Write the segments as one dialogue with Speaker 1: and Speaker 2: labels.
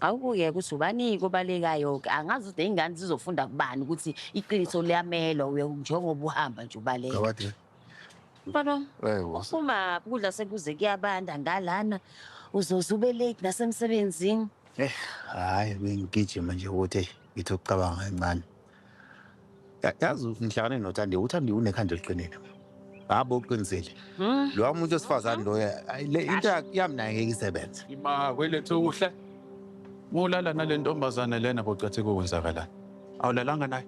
Speaker 1: Awukuye ukuthi ubanike obalekayo ke angazi ukuthi ingane zizofunda kubani ukuthi iqiniso liyamelwa njengoba uhamba nje ubaleka.
Speaker 2: Ngawadi.
Speaker 1: Mfana,
Speaker 2: Ewo.
Speaker 1: uma ukudla sekuze kuyabanda ngalana uzoze ube late nasemsebenzini.
Speaker 2: Hayi bengigijima nje ukuthi ngithi ukucabanga kancane. Yazi ngihlangane noThandi, uThandi unekhanda eliqinile. Habo uqinisile. Lo umuntu wesifazane lo le into yami naye ngeke isebenze.
Speaker 3: Ima kwelethu uhle. Mulala nale ntombazane lena bocathe kokwenzakalana. Awulalanga naye.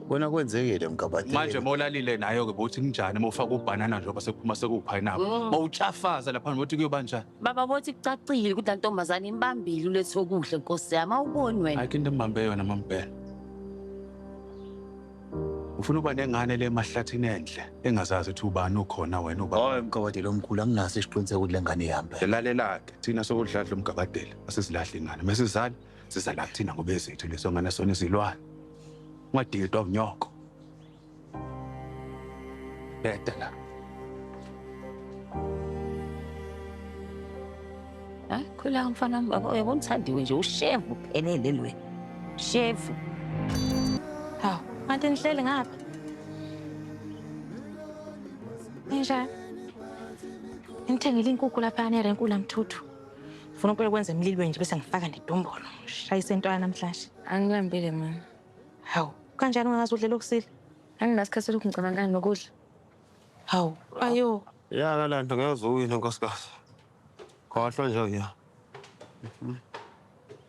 Speaker 2: Kona kwenzekile Mgabade.
Speaker 3: Manje molalile nayo ke bothi kunjani mawufaka ubhanana njengoba sekuphuma sekupineapple. Mawutshafaza lapha bothi kuyoba njani.
Speaker 1: Baba bothi kucacile ukuthi la ntombazane imbambile ulethe okuhle Nkosi yami awuboni wena.
Speaker 3: Ayikho into embambe yona mampela. Ufuna uba nengane le emahlathini enhle engazazi ukuthi ubani ukhona wena uba.
Speaker 2: Hayi Mgabade lo mkhulu anginaso isiqiniseko ukuthi lengane ihambe.
Speaker 3: Lalela-ke thina sokudlala umgabadela asizilahla ingane mesizala sizala kuthina ngoba ezethu leso ngane sona izilwane. Ungadidwa unyoko. Beta la.
Speaker 1: Khula mfana wami uyabona uthandiwe nje ushevu uphelele lwe. Shevu.
Speaker 4: Hawu, kanti nihlele ngapha. Njani? Ngithengile inkukhu lapha erenkulu Mthuthu. Ufuna ukwenza emlilweni nje bese ngifaka nedombolo. Shayise intwana namhlanje.
Speaker 5: Angilambile mama.
Speaker 4: Hawu, kanjani ungazi udlela okusile?
Speaker 5: Anginasikhathi sokungicabangana nokudla.
Speaker 4: Hawu, ayo.
Speaker 6: Ya kalanto ngiyazowina nkosikazi. Khohlwa nje ya.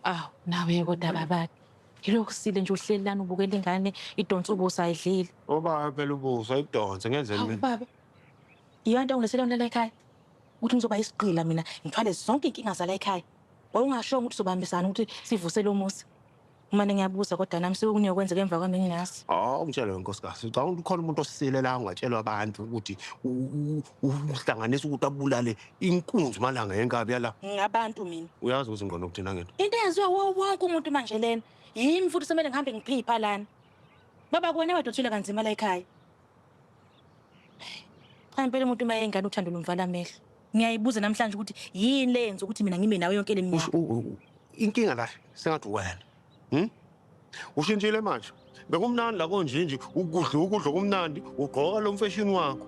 Speaker 4: Awu, nawe kodwa babaki. Yilokusile nje uhleli lana ubukela ingane idonsa ubuso ayidlile.
Speaker 6: Oba phela ubuso ayidonse ngenzeni
Speaker 4: Hawu
Speaker 6: mina.
Speaker 4: baba. Iyanto ongileselwa la ekhaya. Uthi ngizoba isiqila mina ngithwale zonke inkinga zala ekhaya. Wawungasho ukuthi sobambisana ukuthi sivuse lo musi. Uma ngiyabuza kodwa nami sekuniyokwenzeka emva kwami nginazi.
Speaker 6: Ungitshela nkosikazi. Ucabanga ukuthi khona umuntu osisile la ungatshelwa abantu ukuthi uhlanganisa ukuthi abulale inkunzi malanga yenkabi yala.
Speaker 4: Ngabantu mina.
Speaker 6: Uyazi ukuthi ngona ukuthina ngento.
Speaker 4: Into eyenziwa wonke umuntu manje lena. Yimi futhi semele ngihambe ngiphipha lana. Baba kuwena wedwa uthule kanzima la ekhaya. Cha impela umuntu uma yengane uthando lumvala amehlo. Ngiyayibuza namhlanje ukuthi yini lenze ukuthi mina ngime nawe yonke leminyaka.
Speaker 6: Inkinga la sengathi wena. Ushintshile manje. Bekumnandi la konje ukudla kumnandi ugqoka lo mfashini wakho.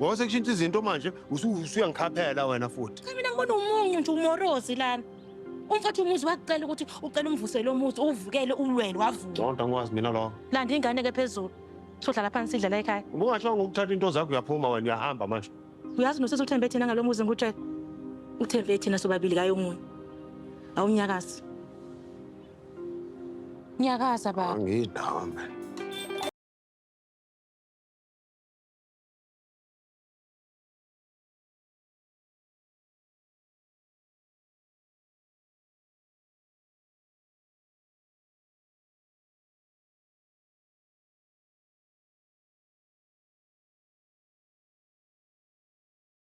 Speaker 6: Wase kushintsha izinto manje usuyangikhaphela wena futhi.
Speaker 4: Cha mina ngibona umunyu nje umorozi lana. Umfathi umuzi wacela ukuthi ucela umvusele umuzi uvukele ulwelo wavuka.
Speaker 6: Zonke angikwazi mina lo.
Speaker 4: Landa ingane ke phezulu. Sohlala phansi sidla la ekhaya.
Speaker 6: Ubungasho ngokuthatha into zakho uyaphuma wena uyahamba manje.
Speaker 4: Uyazi nosese uthembe thina ngalo muzi ngutshela. Uthembe thina sobabili kayo umunye. Awunyakazi. Nyakaza baba.
Speaker 6: Angidama.